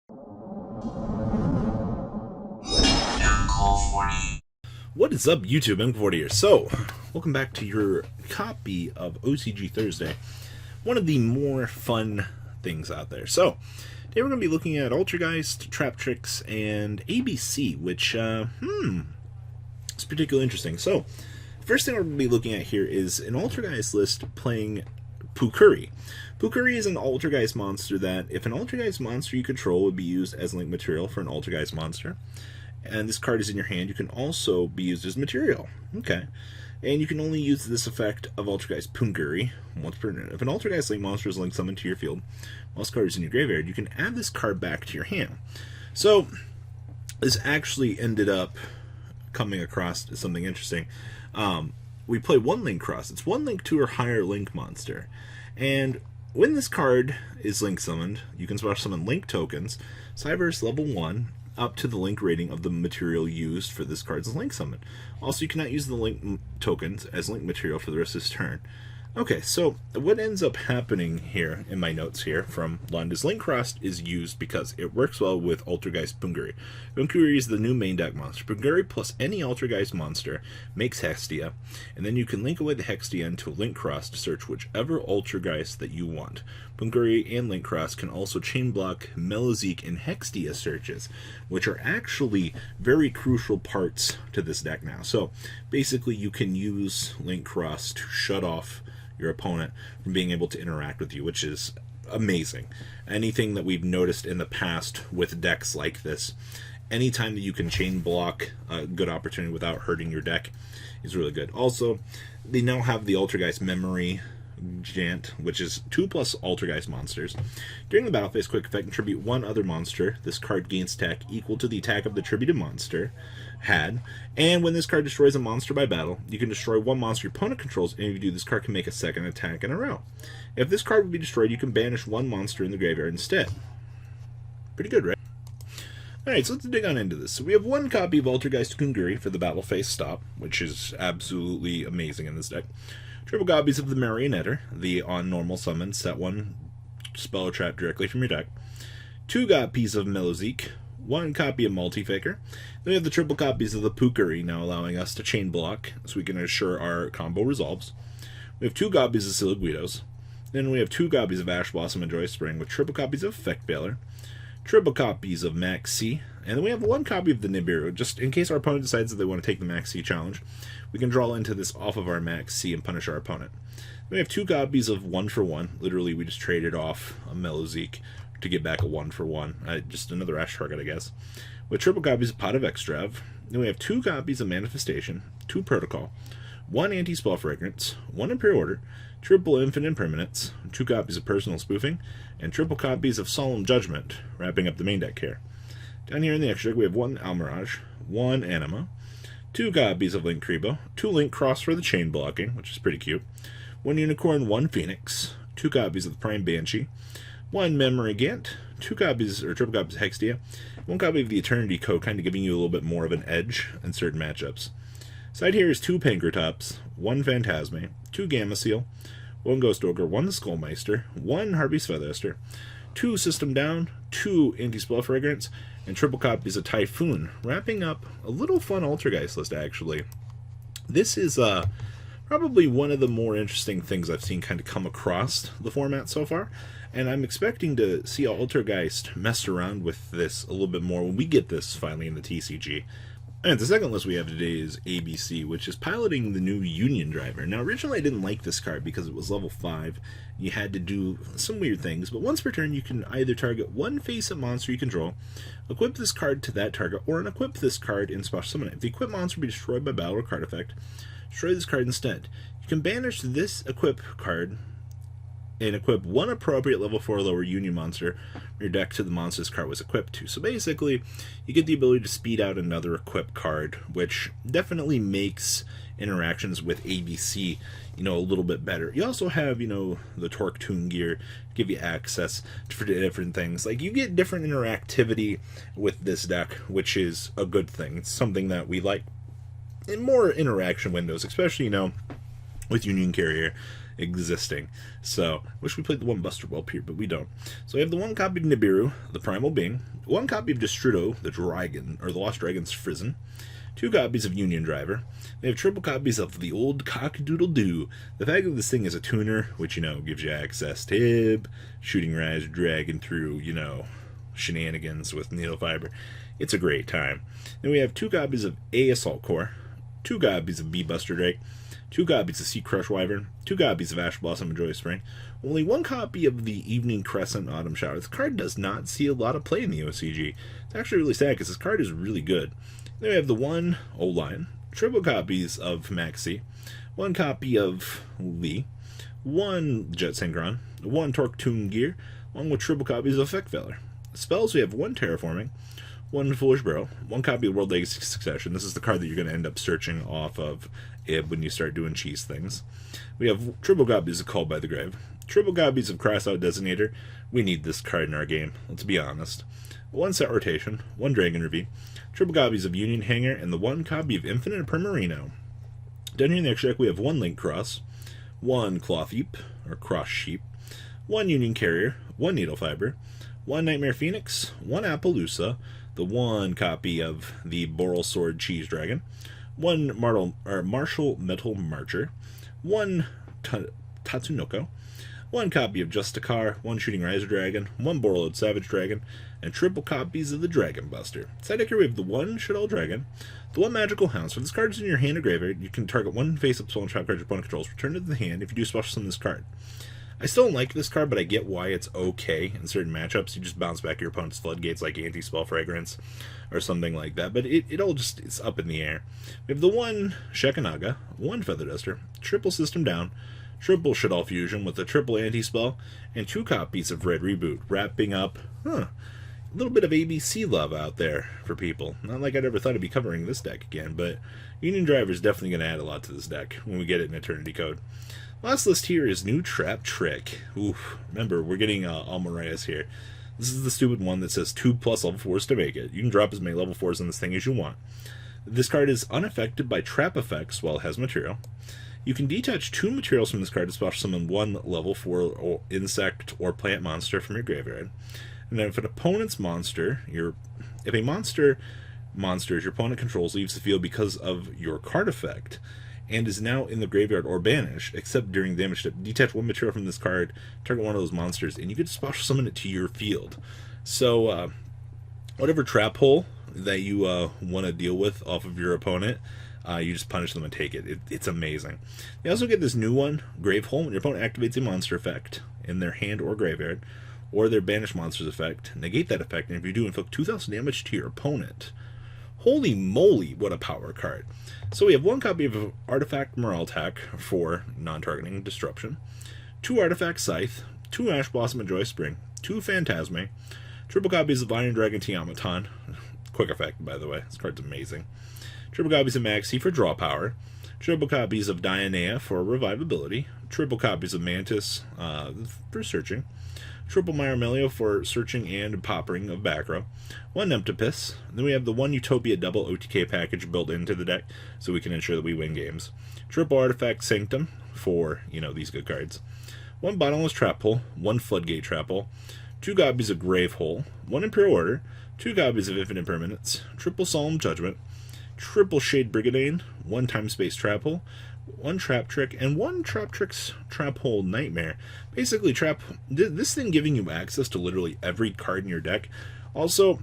What is up, YouTube? M40 here. So, welcome back to your copy of OCG Thursday, one of the more fun things out there. So, today we're going to be looking at Altergeist, Traptrix, and ABC, which, is particularly interesting. So, first thing we're going to be looking at here is an Altergeist list playing Pukuri. Pukuri is an Altergeist monster that, if an Altergeist monster you control would be used as link material for an Altergeist monster, and this card is in your hand, you can also be used as material. Okay. And you can only use this effect of Altergeist Pukuri once per turn. If an Altergeist link monster is linked summoned to your field, while this card is in your graveyard, you can add this card back to your hand. So, this actually ended up coming across something interesting. We play one link cross. It's one link 2 or higher link monster. And when this card is link summoned, you can special summon link tokens, Cyberse level 1, up to the link rating of the material used for this card's link summon. Also, you cannot use the link tokens as link material for the rest of this turn. Okay, so what ends up happening here in my notes here from Lund is Link Crossed is used because it works well with Altergeist Pukuri. Pukuri is the new main deck monster. Pukuri plus any Altergeist monster makes Hextia, and then you can link away the Hextia into a Link Cross to search whichever Altergeist that you want. Pukuri and Link Cross can also chain block Melizik and Hextia searches, which are actually very crucial parts to this deck now. So basically you can use Link Cross to shut off your opponent from being able to interact with you, which is amazing. Anything that we've noticed in the past with decks like this, anytime that you can chain block a good opportunity without hurting your deck is really good. Also, they now have the Altergeist Memory Jant, which is 2+ Altergeist monsters. During the battle phase, quick effect, contribute one other monster. This card gains attack equal to the attack of the attributed monster had, and when this card destroys a monster by battle, you can destroy one monster your opponent controls, and if you do, this card can make a second attack in a row. If this card would be destroyed, you can banish one monster in the graveyard instead. Pretty good, right? Alright, so let's dig on into this. So we have one copy of Altergeist Pukuri for the battle phase stop, which is absolutely amazing in this deck. Triple copies of the Marionetter, the on normal summon, set one spell or trap directly from your deck. 2 copies of Melizik, 1 copy of Multifaker. Then we have the triple copies of the Pukuri, now allowing us to chain block, so we can assure our combo resolves. We have 2 copies of Siliguitos. Then we have 2 copies of Ash Blossom and Joy Spring, with triple copies of Effect Bailer, triple copies of Max C, and then we have 1 copy of the Nibiru, just in case our opponent decides that they want to take the Max C challenge. We can draw into this off of our Max C and punish our opponent. Then we have 2 copies of 1-for-1. Literally, we just traded off a Melizik to get back a 1-for-1. Just another Ash target, I guess. With triple copies of Pot of Extrav. Then we have 2 copies of Manifestation, 2 Protocol, 1 Anti-Spell Fragrance, 1 Imperial Order, triple Infinite Impermanence, 2 copies of Personal Spoofing, and triple copies of Solemn Judgment, wrapping up the main deck here. Down here in the extra deck, we have 1 Almirage, 1 Anima, 2 copies of Link Kribo, 2 Link Cross for the chain blocking, which is pretty cute, 1 Unicorn, 1 Phoenix, 2 copies of the Prime Banshee, 1 Memory Gant, 2 copies or triple copies of Hextia, 1 copy of the Eternity Code, kind of giving you a little bit more of an edge in certain matchups. Side here is 2 Pankratops, 1 Phantasme, 2 Gamma Seal, 1 Ghost Ogre, 1 Skullmeister, 1 Harpy's Featherster, 2 System Down, 2 Anti-Spell Fragrance, and triple copies of Typhoon, wrapping up a little fun Altergeist list, actually. This is probably one of the more interesting things I've seen kind of come across the format so far, and I'm expecting to see Altergeist mess around with this a little bit more when we get this finally in the TCG. And the second list we have today is ABC, which is piloting the new Union Driver. Now, originally I didn't like this card because it was level 5. You had to do some weird things, but once per turn you can either target one face-up monster you control, equip this card to that target, or unequip this card and special summon it. If the equipped monster be destroyed by battle or card effect, destroy this card instead. You can banish this equip card and equip one appropriate level 4 or lower Union monster from your deck to the monster this card was equipped to. So basically, you get the ability to speed out another equipped card, which definitely makes interactions with ABC, a little bit better. You also have, the Torque Tune gear, give you access to different things. Like, you get different interactivity with this deck, which is a good thing. It's something that we like in more interaction windows, especially, with Union Carrier. existing. So, wish we played the one Buster Whelp here, but we don't. So we have the one copy of Nibiru, the Primal Being, one copy of Destrudo, the Dragon, or the Lost Dragon's Frizzen, 2 copies of Union Driver. They have triple copies of the old Cock-a-doodle-doo. The fact that this thing is a tuner, which, gives you access to Hib, Shooting Rise, Dragon through, shenanigans with Needle Fiber. It's a great time. Then we have 2 copies of A Assault Core, 2 copies of B Buster Drake, 2 copies of Sea Crush Wyvern, 2 copies of Ash Blossom and Joy Spring, only 1 copy of the Evening Crescent Autumn Shower. This card does not see a lot of play in the OCG. It's actually really sad because this card is really good. Then we have the 1 O-Line, triple copies of Maxi, 1 copy of Lee, 1 Jet Synchron, 1 Torque Tune Gear, 1 with triple copies of Effect Valor. Spells, we have 1 Terraforming, 1 Foolish Bro, 1 copy of World Legacy Succession. This is the card that you're going to end up searching off of Ib when you start doing cheese things. We have triple copies of Called by the Grave, triple copies of Crossout Designator. We need this card in our game, let's be honest. 1 Set Rotation, 1 Dragon Ravine, triple copies of Union Hanger, and the 1 copy of Infinite Primarino. Down here in the extra deck we have 1 Link Cross, 1 Cloth Heap, or Cross Sheep, 1 Union Carrier, 1 Needle Fiber, 1 Nightmare Phoenix, 1 Appaloosa, the 1 copy of the Boral Sword Cheese Dragon, 1 Martial Metal Marcher, 1 Tatsunoko, 1 copy of Justicar, 1 Shooting Riser Dragon, 1 Borreload Savage Dragon, and triple copies of the Dragon Buster. Side deck here we have the 1 Shadow Dragon, the 1 Magical Hound. So if this card is in your hand or graveyard, you can target 1 face-up spell and trap card your opponent controls, return it to the hand if you do special summon this card. I still don't like this card, but I get why it's okay in certain matchups. You just bounce back your opponent's floodgates like Anti-Spell Fragrance or something like that. But it all just, it's up in the air. We have the 1 Shekanaga, 1 Feather Duster, triple System Down, triple Shaddoll Fusion with a triple Anti-Spell, and 2 copies of Red Reboot, wrapping up, a little bit of ABC love out there for people. Not like I'd ever thought I'd be covering this deck again, but Union Driver is definitely going to add a lot to this deck when we get it in Eternity Code. Last list here is new Traptrix. Oof, remember, we're getting Almorias here. This is the stupid one that says 2+ level 4s to make it. You can drop as many level 4s in this thing as you want. This card is unaffected by trap effects while it has material. You can detach 2 materials from this card to special summon 1 level 4 or insect or plant monster from your graveyard. And then if an opponent's monster, if a monster your opponent controls leaves the field because of your card effect, and is now in the graveyard or banished, except during damage step, detach 1 material from this card, target 1 of those monsters, and you get to special summon it to your field. So, whatever trap hole that you want to deal with off of your opponent, you just punish them and take it. It's amazing. You also get this new one, Grave Hole. When your opponent activates a monster effect in their hand or graveyard, or their banished monster's effect, negate that effect, and if you do, inflict 2,000 damage to your opponent. Holy moly, what a power card. So we have 1 copy of Artifact Morale Attack for non-targeting disruption, 2 Artifact Scythe, 2 Ash Blossom and Joy Spring, 2 Phantasme, triple copies of Iron Dragon Tiamaton, quick effect by the way, this card's amazing, triple copies of Maxi for draw power, triple copies of Dionea for revivability, triple copies of Mantis for searching, triple Myromelio for searching and poppering of back row, 1 Nemptipus, then we have the 1 Utopia double OTK package built into the deck so we can ensure that we win games, triple Artifact Sanctum for, these good cards, 1 Bottomless Trap Hole, 1 Floodgate Trap Hole, 2 copies of Grave Hole, 1 Imperial Order, 2 copies of Infinite Permanence, triple Solemn Judgment, triple Shade Brigadane, 1 Time Space Trap Hole, 1 Traptrix, and 1 Traptrix Trap Hole Nightmare. Basically, this thing giving you access to literally every card in your deck. Also,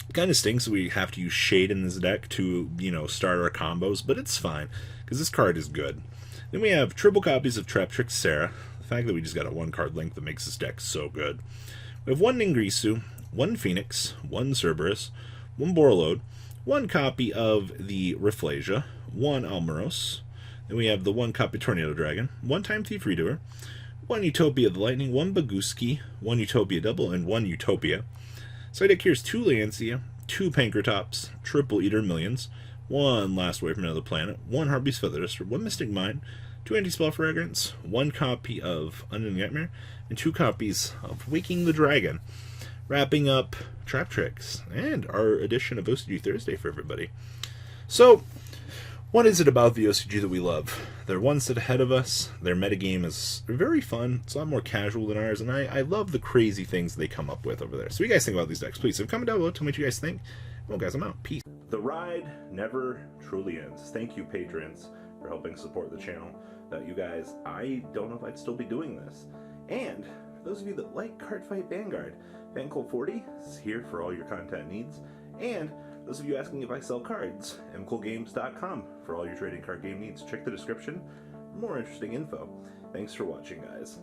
it kind of stinks that we have to use Shade in this deck to, start our combos, but it's fine, because this card is good. Then we have triple copies of Traptrix Sarah. The fact that we just got a 1-card link that makes this deck so good. We have 1 Ningrisu, 1 Phoenix, 1 Cerberus, 1 Borreload, 1 copy of the Rafflesia, 1 Almoros. Then we have the 1 copy Tornado Dragon, 1 Time Thief Redoer, 1 Utopia of the Lightning, 1 Baguski, 1 Utopia Double, and 1 Utopia. Side deck here is 2 Lancia, 2 Pankratops, triple Eater Millions, 1 Last Way from Another Planet, 1 Harpy's Feather Duster, 1 Mystic Mine, 2 Anti-Spell Fragrance, 1 copy of Unending Nightmare, and 2 copies of Waking the Dragon. Wrapping up Traptrix and our edition of OCG Thursday for everybody. So, what is it about the OCG that we love? They're one step ahead of us. Their metagame is very fun. It's a lot more casual than ours, and I love the crazy things they come up with over there. So what do you guys think about these decks? Please, comment down below. Tell me what you guys think. Well, guys, I'm out. Peace. The ride never truly ends. Thank you, patrons, for helping support the channel. Without you guys, I don't know if I'd still be doing this. And for those of you that like Cardfight Vanguard, FanCool40 is here for all your content needs. And those of you asking if I sell cards, mcoolgames.com for all your trading card game needs. Check the description for more interesting info. Thanks for watching, guys.